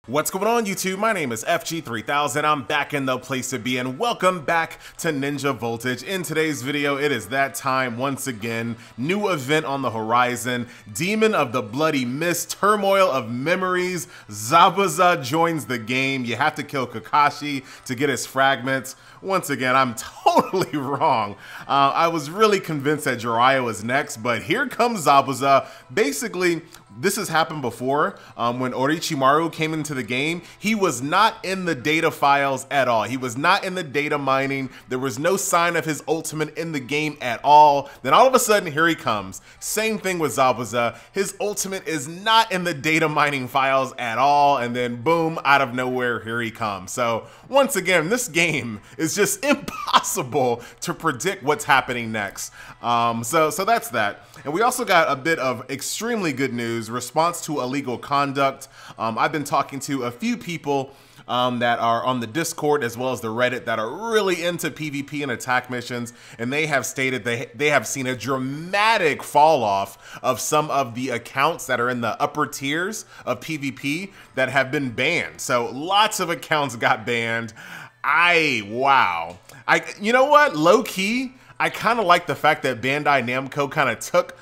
What's going on YouTube? My name is FG3000. I'm back in the place to be and welcome back to Ninja Voltage. In today's video, it is that time once again. New event on the horizon. Demon of the Bloody Mist, Turmoil of Memories. Zabuza joins the game. You have to kill Kakashi to get his fragments. Once again, I'm totally wrong. I was really convinced that Jiraiya was next, but here comes Zabuza. Basically, this has happened before. When Orochimaru came into the game, he was not in the data files at all. He was not in the data mining. There was no sign of his ultimate in the game at all. Then all of a sudden, here he comes. Same thing with Zabuza. His ultimate is not in the data mining files at all. And then boom, out of nowhere, here he comes. So once again, this game is just impossible to predict what's happening next. So that's that. And we also got a bit of extremely good news. Response to illegal conduct. I've been talking to a few people that are on the Discord as well as the Reddit that are really into PvP and attack missions, and they have stated they have seen a dramatic fall off of some of the accounts that are in the upper tiers of PvP that have been banned. So lots of accounts got banned. Wow. You know what? Low key, I kind of like the fact that Bandai Namco kind of took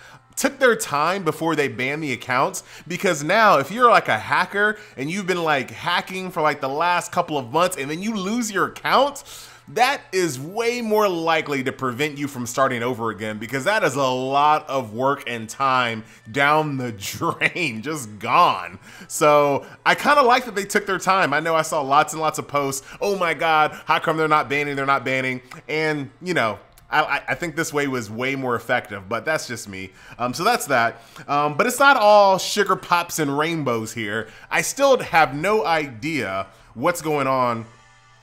their time before they banned the accounts, because now if you're like a hacker and you've been like hacking for like the last couple of months and then you lose your account, that is way more likely to prevent you from starting over again, because that is a lot of work and time down the drain, just gone. So I kind of like that they took their time. I know I saw lots and lots of posts. Oh my God, how come they're not banning? They're not banning. And you know, I think this way was way more effective, but that's just me. So that's that. But it's not all sugar pops and rainbows here. I still have no idea what's going on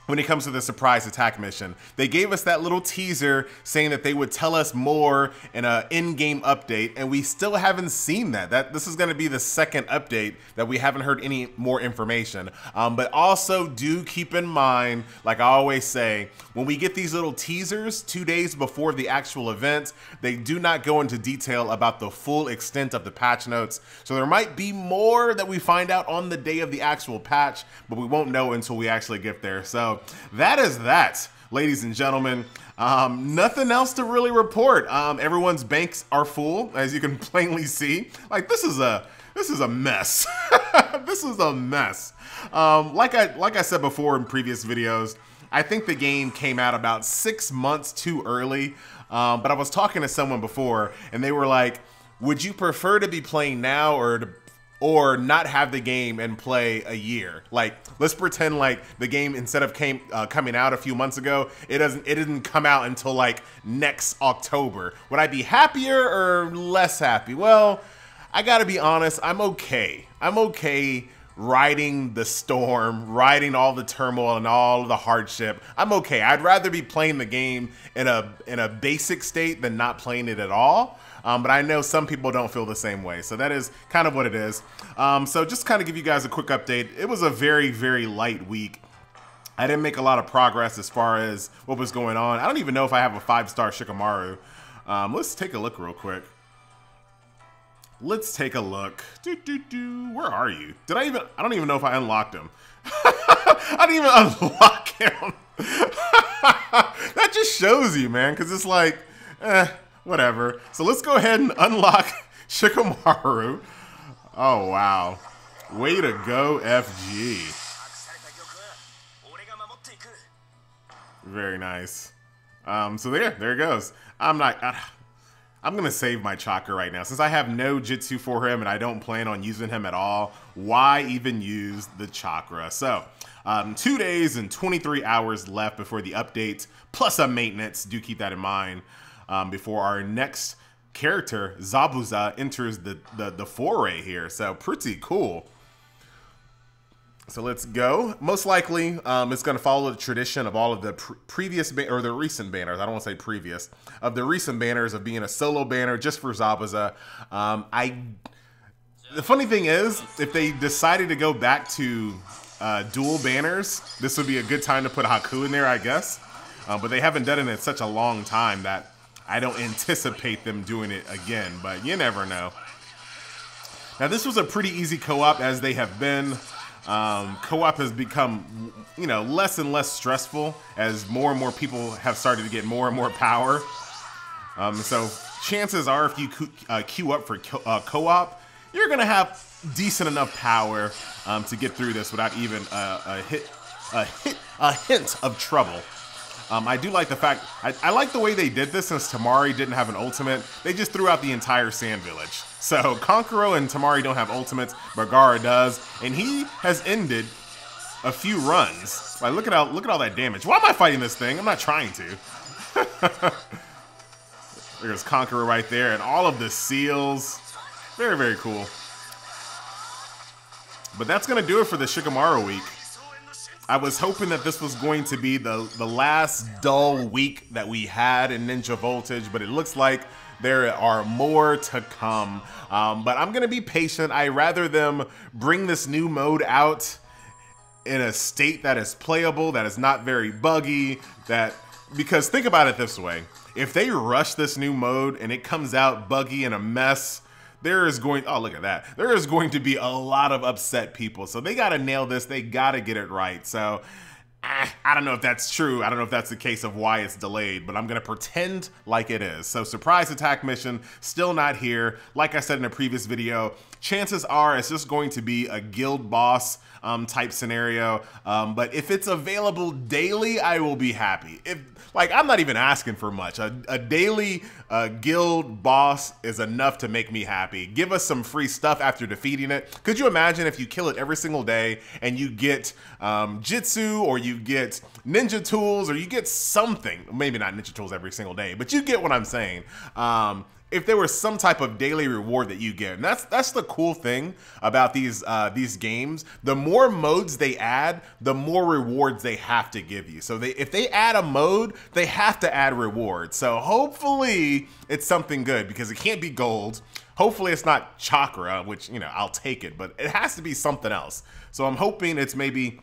when it comes to the surprise attack mission. They gave us that little teaser saying that they would tell us more in an in-game update, and we still haven't seen that. This is gonna be the second update that we haven't heard any more information. But also do keep in mind, like I always say, when we get these little teasers 2 days before the actual event, they do not go into detail about the full extent of the patch notes. So there might be more that we find out on the day of the actual patch, but we won't know until we actually get there. So that is that, ladies and gentlemen. Nothing else to really report. Everyone's banks are full, as you can plainly see. Like this is a mess. This is a mess. Like I said before in previous videos, I think the game came out about 6 months too early. But I was talking to someone before, and they were like, "Would you prefer to be playing now or not have the game and play a year?" Like, let's pretend like the game, instead of coming out a few months ago, it didn't come out until like next October. Would I be happier or less happy? Well, I gotta be honest, I'm okay. I'm okay riding the storm, riding all the turmoil and all the hardship. I'm okay. I'd rather be playing the game in a basic state than not playing it at all. But I know some people don't feel the same way. So that is kind of what it is. So just kind of give you guys a quick update. It was a very, very light week. I didn't make a lot of progress as far as what was going on. I don't even know if I have a 5-star Shikamaru. Let's take a look real quick. Let's take a look. Where are you? I don't even know if I unlocked him. I didn't even unlock him. That just shows you, man, because it's like, whatever. So let's go ahead and unlock Shikamaru. Oh, wow. Way to go, FG. Very nice. So there it goes. I'm going to save my chakra right now. Since I have no jutsu for him and I don't plan on using him at all, why even use the chakra? So, 2 days and 23 hours left before the update, plus a maintenance. Do keep that in mind. Before our next character, Zabuza, enters the foray here. So pretty cool. So let's go. Most likely, it's going to follow the tradition of all of the previous or the recent banners. I don't want to say previous, of the recent banners of being a solo banner just for Zabuza. The funny thing is, if they decided to go back to dual banners, this would be a good time to put Haku in there, I guess. But they haven't done it in such a long time that I don't anticipate them doing it again, but you never know. Now, this was a pretty easy co-op, as they have been. Co-op has become, you know, less and less stressful as more and more people have started to get more and more power. So chances are, if you queue up for co-op, you're gonna have decent enough power to get through this without even a hint of trouble. I do like the fact, I like the way they did this since Tamari didn't have an ultimate. They just threw out the entire Sand Village. So Kankuro and Tamari don't have ultimates, but Gaara does, and he has ended a few runs. Like, look at all that damage. Why am I fighting this thing? I'm not trying to. There's Kankuro right there, and all of the seals. Very, very cool. But that's gonna do it for the Shikamaru week. I was hoping that this was going to be the last dull week that we had in Ninja Voltage, but it looks like there are more to come. But I'm gonna be patient. I rather them bring this new mode out in a state that is playable, that is not very buggy, because think about it this way. If they rush this new mode and it comes out buggy and a mess, there is going to be a lot of upset people. So they gotta nail this, they gotta get it right. So I don't know if that's true. I don't know if that's the case of why it's delayed, but I'm gonna pretend like it is. So surprise attack mission, still not here. Like I said in a previous video, chances are it's just going to be a guild boss type scenario. But if it's available daily, I will be happy. I'm not even asking for much. A daily guild boss is enough to make me happy. Give us some free stuff after defeating it. Could you imagine if you kill it every single day and you get Jitsu, or you get ninja tools, or you get something? Maybe not ninja tools every single day, but you get what I'm saying. If there was some type of daily reward that you get. And that's the cool thing about these games. The more modes they add, the more rewards they have to give you. So if they add a mode, they have to add rewards. So hopefully it's something good, because it can't be gold. Hopefully it's not chakra, which, you know, I'll take it, but it has to be something else. So I'm hoping it's maybe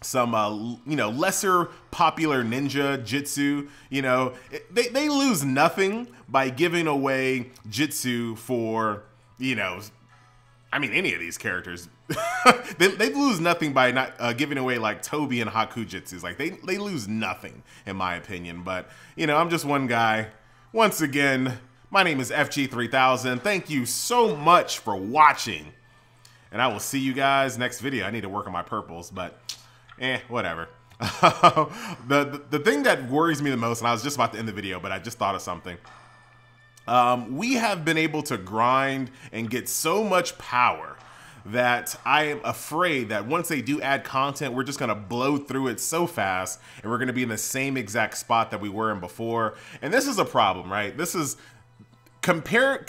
some, you know, lesser popular ninja jitsu. You know, they lose nothing by giving away jitsu for, you know, I mean, any of these characters. they lose nothing by not giving away like Tobi and Haku jitsus. Like they lose nothing, in my opinion. But, you know, I'm just one guy. Once again, my name is FG3000. Thank you so much for watching, and I will see you guys next video. I need to work on my purples, but whatever. The thing that worries me the most, and I was just about to end the video, but I just thought of something. We have been able to grind and get so much power that I am afraid that once they do add content, we're just gonna blow through it so fast, and we're gonna be in the same exact spot that we were in before. And this is a problem, right? This is compare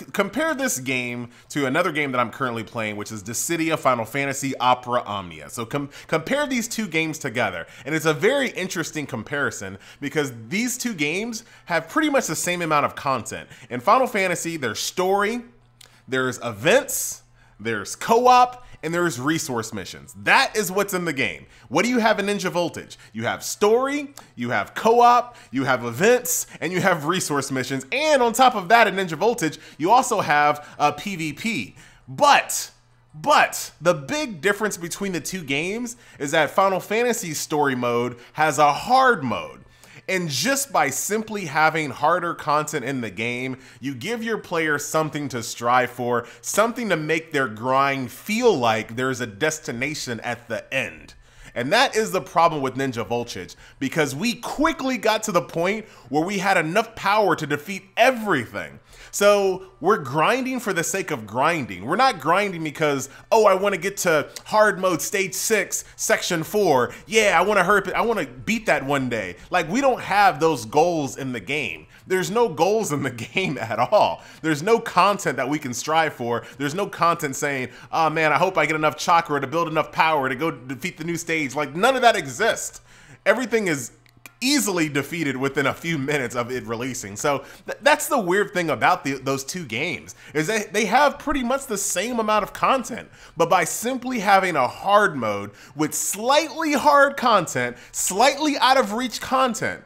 this game to another game that I'm currently playing, which is Dissidia Final Fantasy Opera Omnia. So compare these two games together, and it's a very interesting comparison because these two games have pretty much the same amount of content. In Final Fantasy, there's story, there's events, there's co-op, and there's resource missions. That is what's in the game. What do you have in Ninja Voltage? You have story, you have co-op, you have events, and you have resource missions. And on top of that, in Ninja Voltage, you also have PvP. But the big difference between the two games is that Final Fantasy's story mode has a hard mode. And just by simply having harder content in the game, you give your players something to strive for, something to make their grind feel like there's a destination at the end. And that is the problem with Ninja Voltage, because we quickly got to the point where we had enough power to defeat everything. So we're grinding for the sake of grinding. We're not grinding because, oh, I want to get to hard mode stage 6, section 4. Yeah, I want to hurry, I want to beat that one day. Like, we don't have those goals in the game. There's no goals in the game at all. There's no content that we can strive for. There's no content saying, oh man, I hope I get enough chakra to build enough power to go defeat the new stage. Like, none of that exists. Everything is easily defeated within a few minutes of it releasing. So that's the weird thing about those two games, is that they have pretty much the same amount of content, but by simply having a hard mode with slightly hard content, slightly out of reach content,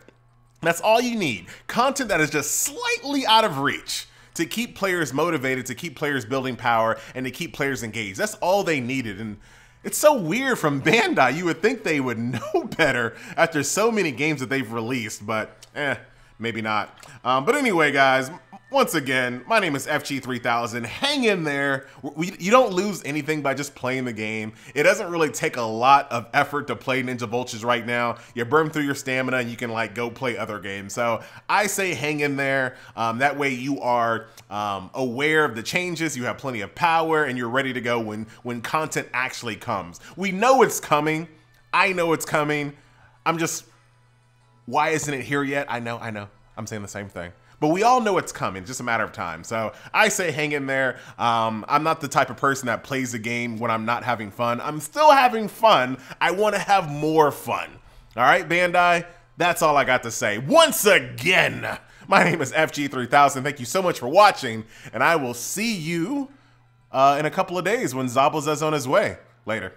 that's all you need. Content that is just slightly out of reach to keep players motivated, to keep players building power, and to keep players engaged. That's all they needed. And It's so weird from Bandai. You would think they would know better after so many games that they've released, but maybe not. But anyway, guys, once again, my name is FG3000. Hang in there. You don't lose anything by just playing the game. It doesn't really take a lot of effort to play Ninja Voltage right now. You burn through your stamina and you can like go play other games. So I say hang in there. That way you are aware of the changes, you have plenty of power, and you're ready to go when content actually comes. We know it's coming. I know it's coming. Why isn't it here yet? I know. I'm saying the same thing. But we all know it's coming, just a matter of time. So I say hang in there. I'm not the type of person that plays a game when I'm not having fun. I'm still having fun. I want to have more fun. All right, Bandai, that's all I got to say. Once again, my name is FG3000. Thank you so much for watching, and I will see you in a couple of days when Zabuza's on his way. Later.